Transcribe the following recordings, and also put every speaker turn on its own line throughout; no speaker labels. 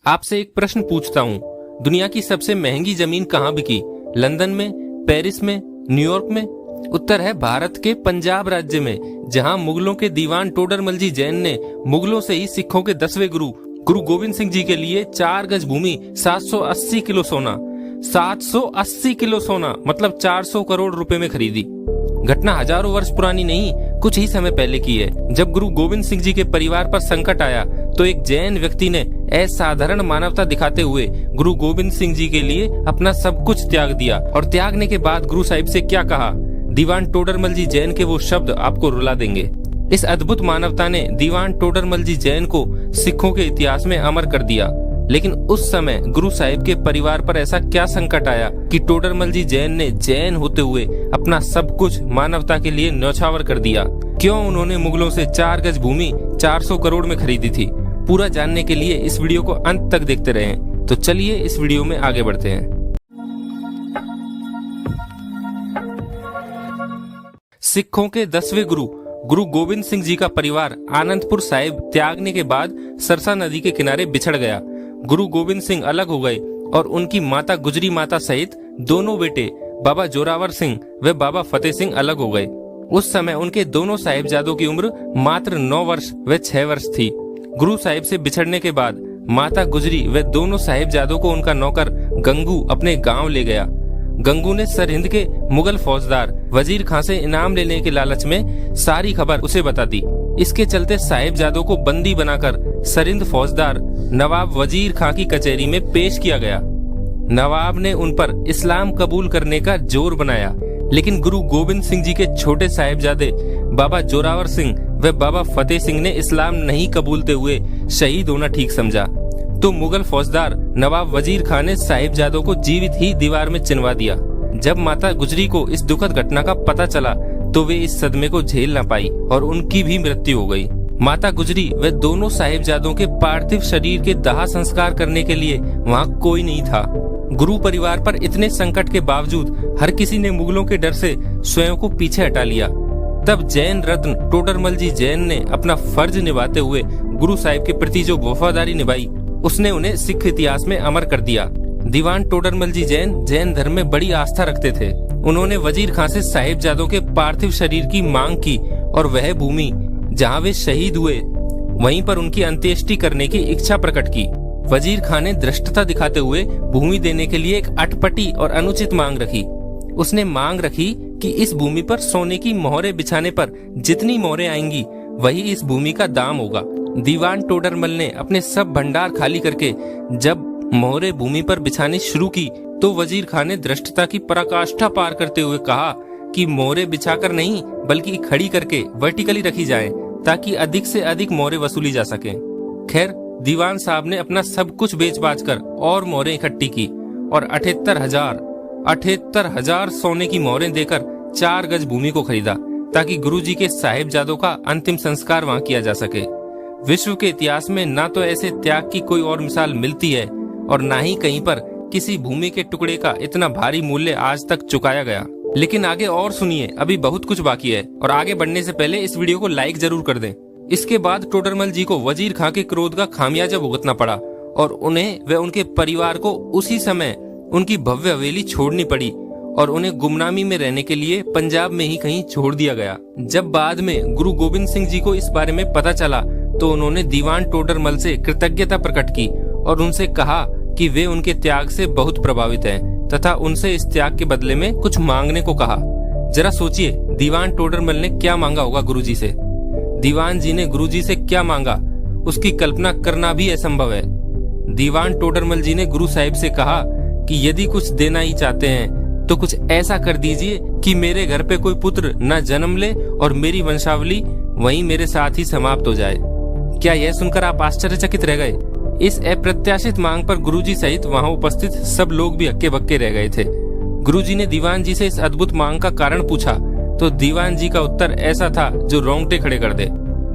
आपसे एक प्रश्न पूछता हूँ, दुनिया की सबसे महंगी जमीन कहाँ बिकी? लंदन में, पेरिस में, न्यूयॉर्क में? उत्तर है भारत के पंजाब राज्य में, जहाँ मुगलों के दीवान टोडरमल जी जैन ने मुगलों से ही सिखों के 10वें गुरु गोविंद सिंह जी के लिए 4 गज भूमि 780 किलो सोना 780 किलो सोना मतलब 400 करोड़ रुपए में खरीदी। घटना हजारों वर्ष पुरानी नहीं, कुछ ही समय पहले की है। जब गुरु गोविंद सिंह जी के परिवार पर संकट आया तो एक जैन व्यक्ति ने असाधारण मानवता दिखाते हुए गुरु गोविंद सिंह जी के लिए अपना सब कुछ त्याग दिया। और त्यागने के बाद गुरु साहिब से क्या कहा, दीवान टोडरमल जी जैन के वो शब्द आपको रुला देंगे। इस अद्भुत मानवता ने दीवान टोडरमल जी जैन को सिखों के इतिहास में अमर कर दिया। लेकिन उस समय गुरु साहिब के परिवार पर ऐसा क्या संकट आया कि टोडरमल जी जैन ने जैन होते हुए अपना सब कुछ मानवता के लिए न्यौछावर कर दिया? क्यों उन्होंने मुगलों से 4 गज भूमि 400 करोड़ में खरीदी थी? पूरा जानने के लिए इस वीडियो को अंत तक देखते रहें। तो चलिए इस वीडियो में आगे बढ़ते हैं। सिखों के 10वें गुरु गोविंद सिंह जी का परिवार आनंदपुर साहिब त्यागने के बाद सरसा नदी के किनारे बिछड़ गया। गुरु गोविंद सिंह अलग हो गए और उनकी माता गुजरी माता सहित दोनों बेटे बाबा जोरावर सिंह व बाबा फतेह सिंह अलग हो गए। उस समय उनके दोनों साहिबजादों की उम्र मात्र 9 वर्ष व 6 वर्ष थी। गुरु साहिब से बिछड़ने के बाद माता गुजरी व दोनों साहिबजादों को उनका नौकर गंगू अपने गांव ले गया। गंगू ने सरहिंद के मुगल फौजदार वजीर खां से इनाम लेने के लालच में सारी खबर उसे बता दी। इसके चलते साहिबजादों को बंदी बनाकर सरहिंद फौजदार नवाब वजीर खां की कचहरी में पेश किया गया। नवाब ने उन पर इस्लाम कबूल करने का जोर बनाया, लेकिन गुरु गोविंद सिंह जी के छोटे साहिबजादे बाबा जोरावर सिंह व बाबा फतेह सिंह ने इस्लाम नहीं कबूलते हुए शहीद होना ठीक समझा। तो मुगल फौजदार नवाब वजीर खान ने साहिबजादों को जीवित ही दीवार में चिनवा दिया। जब माता गुजरी को इस दुखद घटना का पता चला तो वे इस सदमे को झेल न पाई और उनकी भी मृत्यु हो गई। माता गुजरी व दोनों साहिबजादों के पार्थिव शरीर के दाह संस्कार करने के लिए वहाँ कोई नहीं था। गुरु परिवार पर इतने संकट के बावजूद हर किसी ने मुगलों के डर से स्वयं को पीछे हटा लिया। तब जैन रत्न टोडरमल जी जैन ने अपना फर्ज निभाते हुए गुरु साहिब के प्रति जो वफादारी निभाई उसने उन्हें सिख इतिहास में अमर कर दिया। दीवान टोडरमल जी जैन धर्म में बड़ी आस्था रखते थे। उन्होंने वजीर खां से साहिबजादों के पार्थिव शरीर की मांग की और वह भूमि जहां वे शहीद हुए वहीं पर उनकी अंत्येष्टि करने की इच्छा प्रकट की। वजीर खां ने धृष्टता दिखाते हुए भूमि देने के लिए एक अटपटी और अनुचित मांग रखी। उसने मांग रखी कि इस भूमि पर सोने की मोहरें बिछाने पर जितनी मोहरें आएंगी वही इस भूमि का दाम होगा। दीवान टोडरमल ने अपने सब भंडार खाली करके जब मोहरें भूमि पर बिछानी शुरू की तो वजीर खान ने धृष्टता की पराकाष्ठा पार करते हुए कहा कि मोहरें बिछाकर नहीं बल्कि खड़ी करके वर्टिकली रखी जाएं, ताकि अधिक से अधिक मोहरें वसूली जा सकें। खैर, दीवान साहब ने अपना सब कुछ बेच बाच कर और मोहरें इकट्ठी की और 78,000 सोने की मोहरें देकर 4 गज भूमि को खरीदा, ताकि गुरुजी के साहिबजादों का अंतिम संस्कार वहां किया जा सके। विश्व के इतिहास में ना तो ऐसे त्याग की कोई और मिसाल मिलती है और ना ही कहीं पर किसी भूमि के टुकड़े का इतना भारी मूल्य आज तक चुकाया गया। लेकिन आगे और सुनिए, अभी बहुत कुछ बाकी है और आगे बढ़ने से पहले इस वीडियो को लाइक जरूर कर दें। इसके बाद टोडरमल जी को वजीर खां के क्रोध का खामियाजा भुगतना पड़ा और उन्हें व उनके परिवार को उसी समय उनकी भव्य हवेली छोड़नी पड़ी और उन्हें गुमनामी में रहने के लिए पंजाब में ही कहीं छोड़ दिया गया। जब बाद में गुरु गोविंद सिंह जी को इस बारे में पता चला तो उन्होंने दीवान टोडरमल से कृतज्ञता प्रकट की और उनसे कहा कि वे उनके त्याग से बहुत प्रभावित हैं तथा उनसे इस त्याग के बदले में कुछ मांगने को कहा। जरा सोचिए, दीवान टोडरमल ने क्या मांगा होगा गुरुजी से। दीवान जी ने गुरुजी से क्या मांगा उसकी कल्पना करना भी असंभव है। दीवान टोडरमल जी ने गुरु साहिब से कहा कि यदि कुछ देना ही चाहते हैं तो कुछ ऐसा कर दीजिए कि मेरे घर पे कोई पुत्र न जन्म ले और मेरी वंशावली वहीं मेरे साथ ही समाप्त हो जाए। क्या यह सुनकर आप आश्चर्यचकित रह गए? इस अप्रत्याशित मांग पर गुरुजी सहित वहां उपस्थित सब लोग भी हक्के बक्के रह गए थे। गुरुजी ने दीवान जी से इस अद्भुत मांग का कारण पूछा तो दीवान जी का उत्तर ऐसा था जो रोंगटे खड़े कर दे।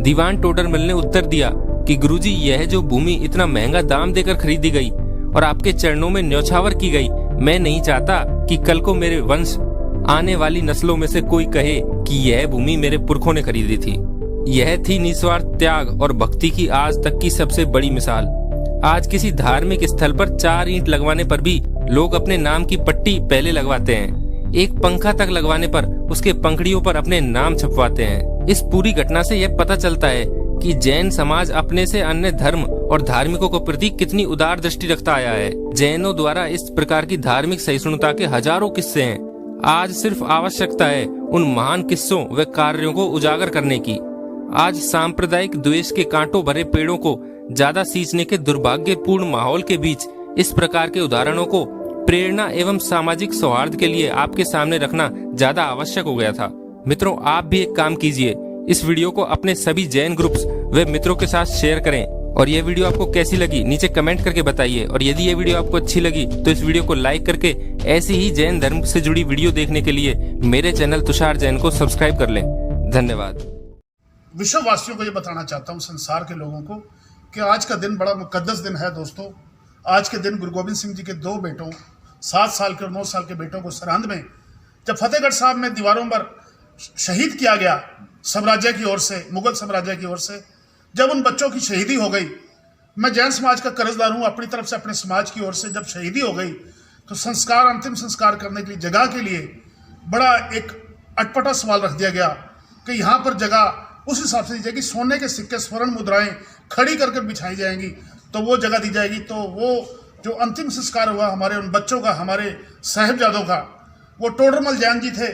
दीवान टोडरमल ने उत्तर दिया कि गुरुजी, यह जो भूमि इतना महंगा दाम देकर खरीदी गई और आपके चरणों में न्यौछावर की गई, मैं नहीं चाहता कि कल को मेरे वंश आने वाली नस्लों में से कोई कहे कि यह भूमि मेरे पुरखों ने खरीदी थी। यह थी निस्वार्थ त्याग और भक्ति की आज तक की सबसे बड़ी मिसाल। आज किसी धार्मिक स्थल पर 4 ईंट लगवाने पर भी लोग अपने नाम की पट्टी पहले लगवाते हैं। एक पंखा तक लगवाने पर उसके पंखड़ियों पर अपने नाम छपवाते हैं। इस पूरी घटना से यह पता चलता है कि जैन समाज अपने से अन्य धर्म और धार्मिकों के प्रति कितनी उदार दृष्टि रखता आया है। जैनों द्वारा इस प्रकार की धार्मिक सहिष्णुता के हजारों किस्से हैं। आज सिर्फ आवश्यकता है उन महान किस्सों व कार्यों को उजागर करने की। आज सांप्रदायिक द्वेष के कांटों भरे पेड़ों को ज्यादा सींचने के दुर्भाग्यपूर्ण माहौल के बीच इस प्रकार के उदाहरणों को प्रेरणा एवं सामाजिक सौहार्द के लिए आपके सामने रखना ज्यादा आवश्यक हो गया था। मित्रों, आप भी एक काम कीजिए, इस वीडियो को अपने सभी जैन ग्रुप्स व मित्रों के साथ शेयर करें। और यह वीडियो आपको कैसी लगी नीचे कमेंट करके बताइए। और यदि ये वीडियो आपको अच्छी लगी तो इस वीडियो को लाइक करके ऐसी ही जैन धर्म से जुड़ी वीडियो देखने के लिए मेरे चैनल तुषार जैन को सब्सक्राइब कर लें। धन्यवाद।
विश्ववासियों को ये बताना चाहता हूँ, संसार के लोगों को, कि आज का दिन बड़ा मुकद्दस दिन है दोस्तों। आज के दिन गुरु गोबिंद सिंह जी के 2 बेटों, 7 साल के और 9 साल के बेटों को सरहंद में जब फतेहगढ़ साहब में दीवारों पर शहीद किया गया साम्राज्य की ओर से, मुगल साम्राज्य की ओर से, जब उन बच्चों की शहीदी हो गई, मैं जैन समाज का कर्जदार हूँ अपनी तरफ से, अपने समाज की ओर से जब शहीदी हो गई तो संस्कार, अंतिम संस्कार करने के लिए जगह के लिए बड़ा एक अटपटा सवाल रख दिया गया कि यहाँ पर जगह उस हिसाब से दी जाएगी, सोने के सिक्के, स्वर्ण मुद्राएं खड़ी करके बिछाई जाएंगी तो वो जगह दी जाएगी। तो वो जो अंतिम संस्कार हुआ हमारे उन बच्चों का, हमारे साहिबजादों का, वो टोडरमल जैन जी थे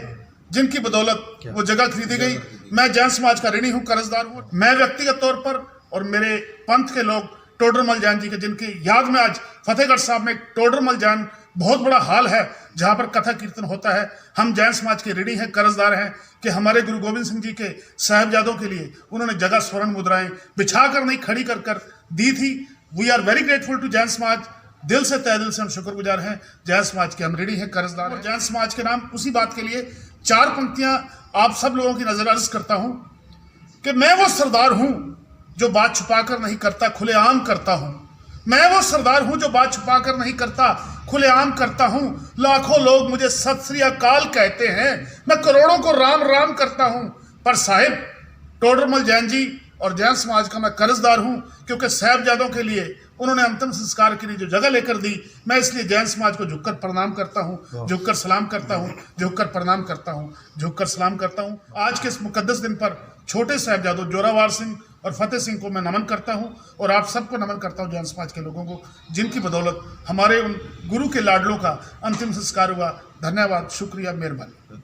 जिनकी बदौलत वो जगह खरीदी गई। मैं जैन समाज का ऋणी हूँ, कर्जदार हूँ। मैं व्यक्तिगत तौर पर और मेरे पंथ के लोग टोडरमल जैन जी के, जिनकी याद में आज फतेहगढ़ साहब में टोडरमल जैन बहुत बड़ा हाल है जहां पर कथा कीर्तन होता है। हम जैन समाज के ऋणी हैं, कर्जदार हैं कि हमारे गुरु गोविंद सिंह जी के साहिबजादों के लिए उन्होंने जगह स्वर्ण मुद्राएं बिछाकर नहीं, खड़ी कर कर दी थी। We are very grateful to Jain समाज। दिल से, तहे दिल से हम शुक्रगुजार हैं। जैन समाज के हम ऋणी हैं, कर्जदार हैं। जैन समाज के नाम उसी बात के लिए 4 पंक्तियां आप सब लोगों की नजर अर्ज करता हूं कि मैं वो सरदार हूं जो बात छुपाकर नहीं करता, खुलेआम करता हूं। मैं वो सरदार हूं जो बात छुपाकर नहीं करता, खुलेआम करता हूं। लाखों लोग मुझे सत श्री अकाल कहते हैं, मैं करोड़ों को राम राम करता हूं। पर साहिब टोडरमल जैन जी और जैन समाज का मैं कर्जदार हूं, क्योंकि साहिबजादों के लिए उन्होंने अंतिम संस्कार के लिए जो जगह लेकर दी, मैं इसलिए जैन समाज को झुककर प्रणाम करता हूं, झुककर सलाम करता हूं, झुककर प्रणाम करता हूं, झुककर सलाम करता हूं। आज के इस मुकद्दस दिन पर छोटे साहिबजादों जोरावर सिंह और फतेह सिंह को मैं नमन करता हूं और आप सबको नमन करता हूं, जैन समाज के लोगों को, जिनकी बदौलत हमारे उन गुरु के लाडलों का अंतिम संस्कार हुआ। धन्यवाद, शुक्रिया, मेहरबानी।